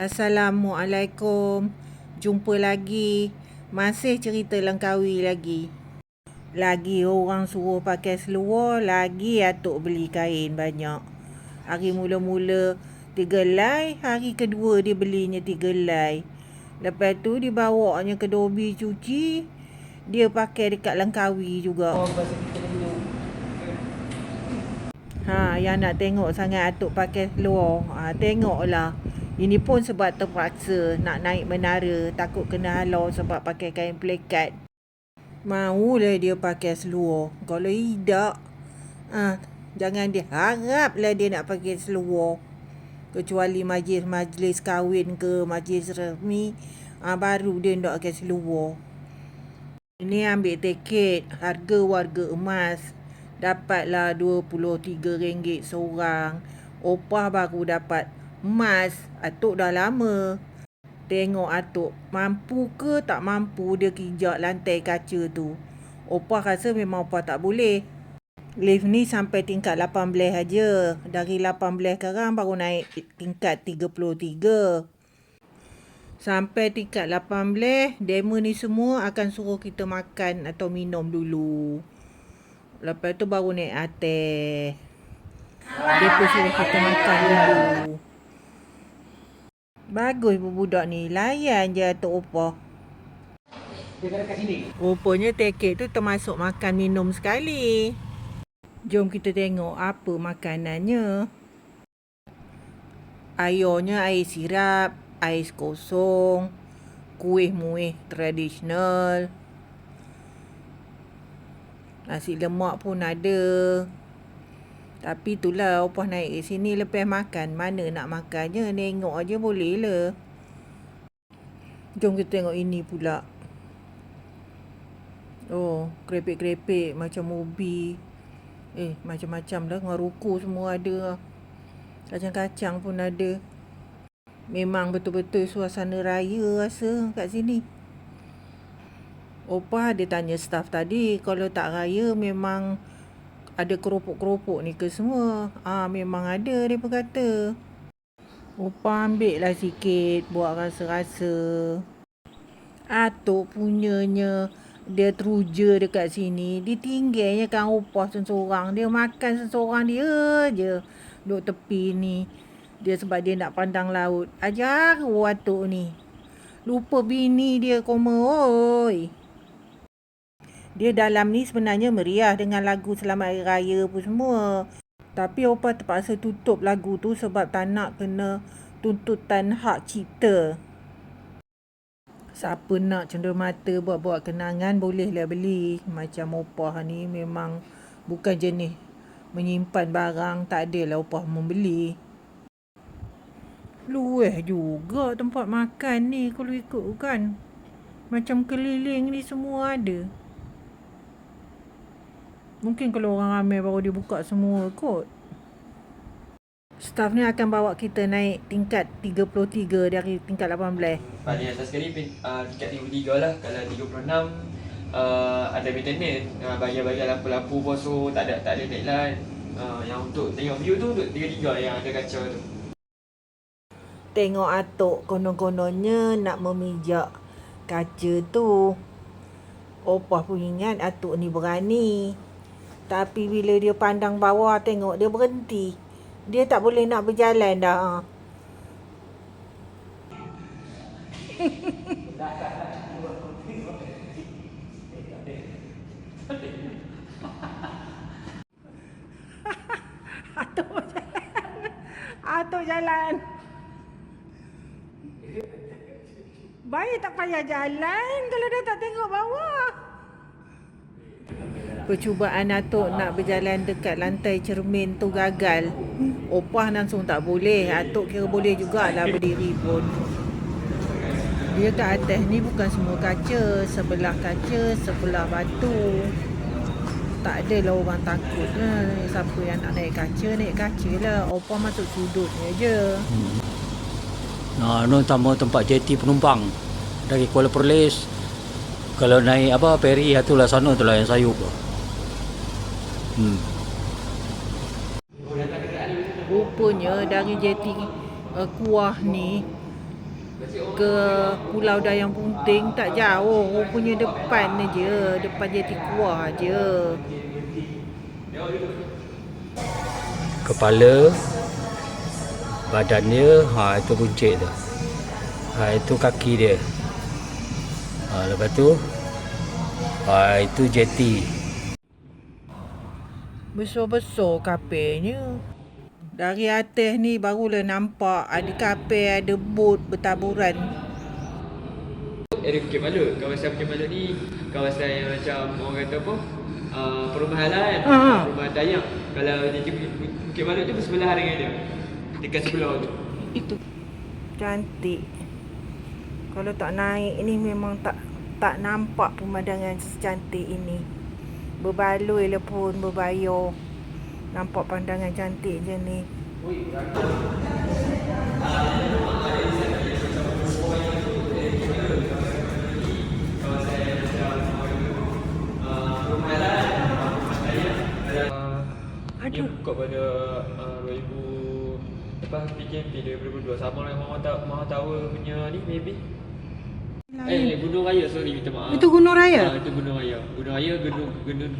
Assalamualaikum. Jumpa lagi. Masih cerita Langkawi lagi. Lagi orang suruh pakai seluar, lagi atuk beli kain banyak. Hari mula-mula 3 helai, hari kedua dia belinya 3 helai. Lepas tu dia bawanya ke Dobi cuci, dia pakai dekat Langkawi juga. Yang nak tengok sangat atuk pakai seluar, tengoklah. Ini pun sebab terpaksa nak naik menara, takut kena halau sebab pakai kain pelekat. Maulah dia pakai seluar. Kalau tidak, jangan diharaplah dia nak pakai seluar. Kecuali majlis kahwin ke majlis resmi, baru dia nak pakai seluar. Ini ambil tiket harga warga emas. Dapatlah RM23 seorang. Opah baru dapat emas. Atuk dah lama. Tengok atuk mampu ke tak mampu dia kijak lantai kaca tu. Opah rasa memang opah tak boleh. Lift ni sampai tingkat 18 aja. Dari 18 sekarang baru naik tingkat 33. Sampai tingkat 18, demo ni semua akan suruh kita makan atau minum dulu. Lepas tu baru naik atas. Dia pun suruh kita makan dulu. Bagus budak ni, layan je atuk opah. Rupanya tiket tu termasuk makan minum sekali. Jom kita tengok apa makanannya. Airnya air sirap, ais kosong, kuih muih tradisional. Nasi lemak pun ada. Tapi itulah opah naik ke sini lepas makan. Mana nak makannya, tengok aja boleh lah. Jom kita tengok ini pula. Oh, kerepek-kerepek macam ubi. Macam-macam lah. Dengan ruku semua ada. Kacang-kacang pun ada. Memang betul-betul suasana raya rasa kat sini. Opah dia tanya staff tadi, kalau tak raya memang ada keropok-keropok ni ke semua. Memang ada, dia pun kata. Opah ambil lah sikit, buat rasa-rasa. Atuk punyanya, dia teruja dekat sini. Dia tinggalnya kan opah seorang. Dia makan seorang dia je. Duduk tepi ni. Dia sebab dia nak pandang laut. Ajar atuk ni. Lupa bini dia koma, oi. Dia dalam ni sebenarnya meriah dengan lagu Selamat Hari Raya pun semua. Tapi opah terpaksa tutup lagu tu sebab tak nak kena tuntutan hak cipta. Siapa nak cenderamata buat-buat kenangan bolehlah beli. Macam opah ni memang bukan jenis menyimpan barang. Tak adalah opah membeli. Luas juga tempat makan ni kalau ikut kan. Macam keliling ni semua ada. Mungkin kalau orang ramai baru dia buka semua kot. Staff ni akan bawa kita naik tingkat 33 dari tingkat 18. Paling atas sekali tingkat 33 lah. Kalau 36 ada maintenance, bagian-bagian lampu-lampu pun so tak ada deadline. Yang untuk tengok view tu untuk 33 yang ada kaca tu. Tengok atuk konon-kononnya nak memijak kaca tu. Opah pun ingat atuk ni berani. Tapi bila dia pandang bawah tengok dia berhenti. Dia tak boleh nak berjalan dah. Atuk jalan. Baik tak payah jalan kalau dah tak tengok bawah. Percubaan atuk nak berjalan dekat lantai cermin tu gagal. Opah langsung tak boleh. Atuk kira boleh jugalah berdiri pun. Dia kat atas ni bukan semua kaca. Sebelah kaca, sebelah batu. Tak adalah orang takut lah. Siapa yang nak naik kaca lah. Opah masuk sudutnya je. Ni sama tempat jeti penumpang dari Kuala Perlis. Kalau naik ferry itulah sana itulah yang sayup. Rupanya dari jeti Kuah ni ke Pulau Dayang Punting tak jauh. Punya depan je. Depan Jeti Kuah je. Kepala, badan dia, itu buncit tu. Itu kaki dia. Lepas tu, itu jeti. Besar-besar kapalnya. Dari atas ni barulah nampak ada kapal, ada bot bertaburan. Area Bukit Balut. Kawasan Bukit Balut ni kawasan yang macam orang kata apa? Perumahan lah kan. Perumahan Dayang. Kalau jadi Bukit Balut tu bersebelahan dengan dia. Dekat sebelah tu. Itu cantik. Kalau tak naik ni memang tak nampak pemandangan secantik ini. Berbaloi lah pun berbayar. Nampak pandangan cantik je ni. Dia buka pada 2000 PKP 2022 sama dengan Maha Tower punya ni maybe. Gunung Raya, sorry, minta maaf. Itu Gunung Raya? Itu Gunung Raya. Gunung Raya gedung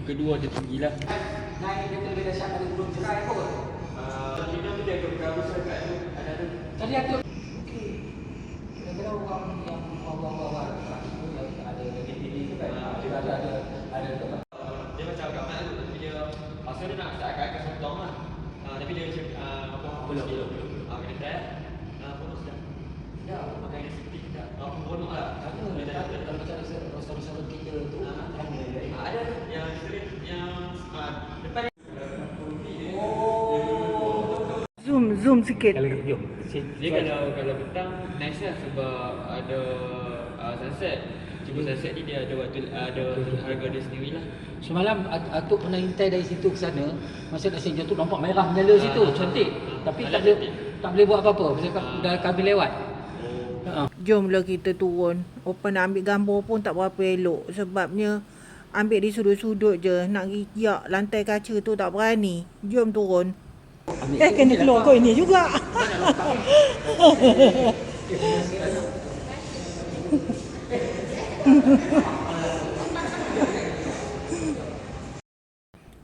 kedua tertinggi lah. Naik kereta dia dahsyat ada gunung cerai kot. Kita dia ke kawasan kat tu. Ada. Tadi aku okey. Kira-kira orang yang awal-awal itu yang ada KTV tu kan. Ada tempat. Dia macam agak mat tu tapi dia asal dia nak tak akan sotong lah. Tapi dia macam belum kena try lah. Bonus dah. Ya, makan dia sedikit dah. Bonus lah. Ada macam restoran kita tu Ada yang street yang depan Zoom sikit. jom. dia kalau petang nice lah sebab ada sunset. Cuma sunset ni dia ada harga dia sendiri lah. Semalam Atuk pernah intai dari situ ke sana. Masa nak senja tu nampak merah menyala situ, cantik. Tapi tak boleh buat apa-apa pasal dah kabel lewat. Jomlah kita turun. Opa nak ambil gambar pun tak berapa elok. Sebabnya ambil di sudut-sudut je. Nak giyak lantai kaca tu tak berani. Jom turun. Kena keluar kau ini juga.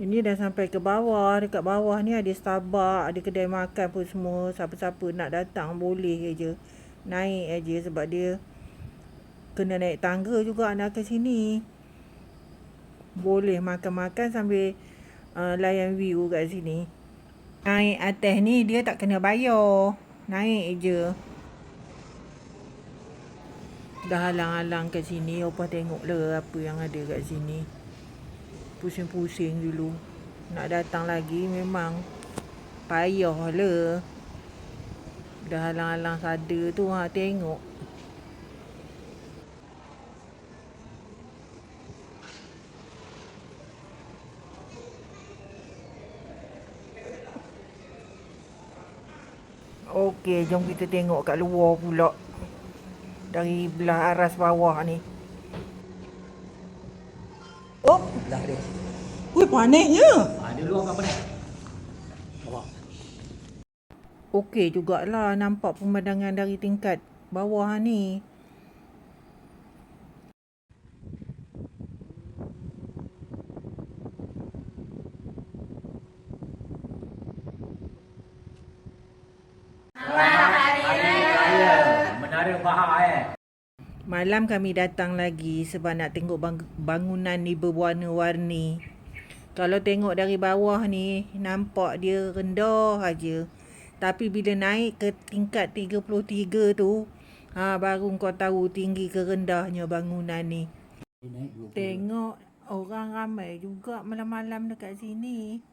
Ini dah sampai ke bawah. Dekat bawah ni ada Starbucks, ada kedai makan pun semua. Siapa-siapa nak datang boleh je. Naik aja sebab dia kena naik tangga juga nak ke sini. Boleh makan-makan sambil layan view kat sini. Naik atas ni dia tak kena bayar. Naik je. Dah halang-halang kat sini. Opah tengoklah apa yang ada kat sini. Pusing-pusing dulu. Nak datang lagi memang payah lah. Dah halang-halang sada tu tengok. Okey, jom kita tengok kat luar pula. Dari belah aras bawah ni. Oh, Dah dia. weh panasnya. Dia luar apa dah? Awak. Okey jugalah nampak pemandangan dari tingkat bawah ni. Menara Bahar Malam kami datang lagi sebab nak tengok bangunan ni berwarna-warni. Kalau tengok dari bawah ni nampak dia rendah aja. Tapi bila naik ke tingkat 33 tu, baru kau tahu tinggi ke rendahnya bangunan ni. Tengok orang ramai juga malam-malam dekat sini.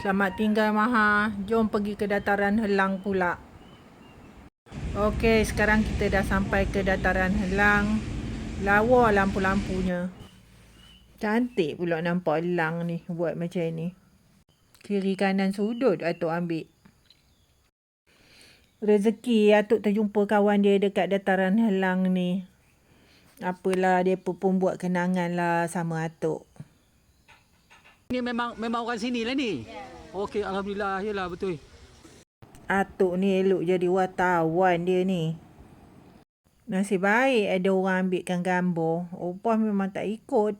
Selamat tinggal Maha. Jom pergi ke dataran Helang pula. Okey, sekarang kita dah sampai ke dataran Helang. Lawa lampu-lampunya. Cantik pula nampak Helang ni buat macam ni. Kiri kanan sudut Atuk ambil. Rezeki Atuk terjumpa kawan dia dekat dataran Helang ni. Apalah, mereka pun buat kenangan lah sama atuk. Ni memang orang sini lah ni. Okey, alhamdulillah, yalah betul. Atuk ni elok jadi wartawan dia ni. Nasib baik ada orang ambilkan gambar. Opah memang tak ikut.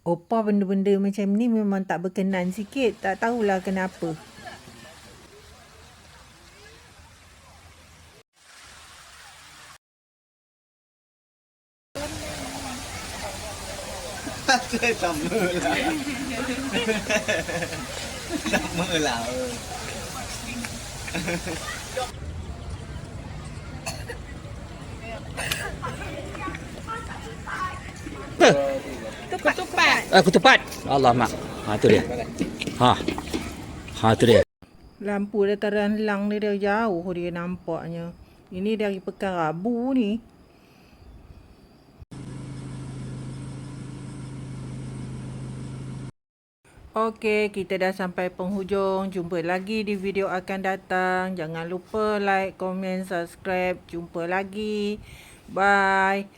Opah benda-benda macam ni memang tak berkenan sikit. Tak tahulah kenapa. Sama lah. Ketupat. Allah mak. Ha tu dia. Ha tu dia. Lampu dia terang ni dia jauh dia nampaknya. Ini dari Pekan Rabu ni. Okey, kita dah sampai penghujung. Jumpa lagi di video akan datang. Jangan lupa like, komen, subscribe. Jumpa lagi. Bye.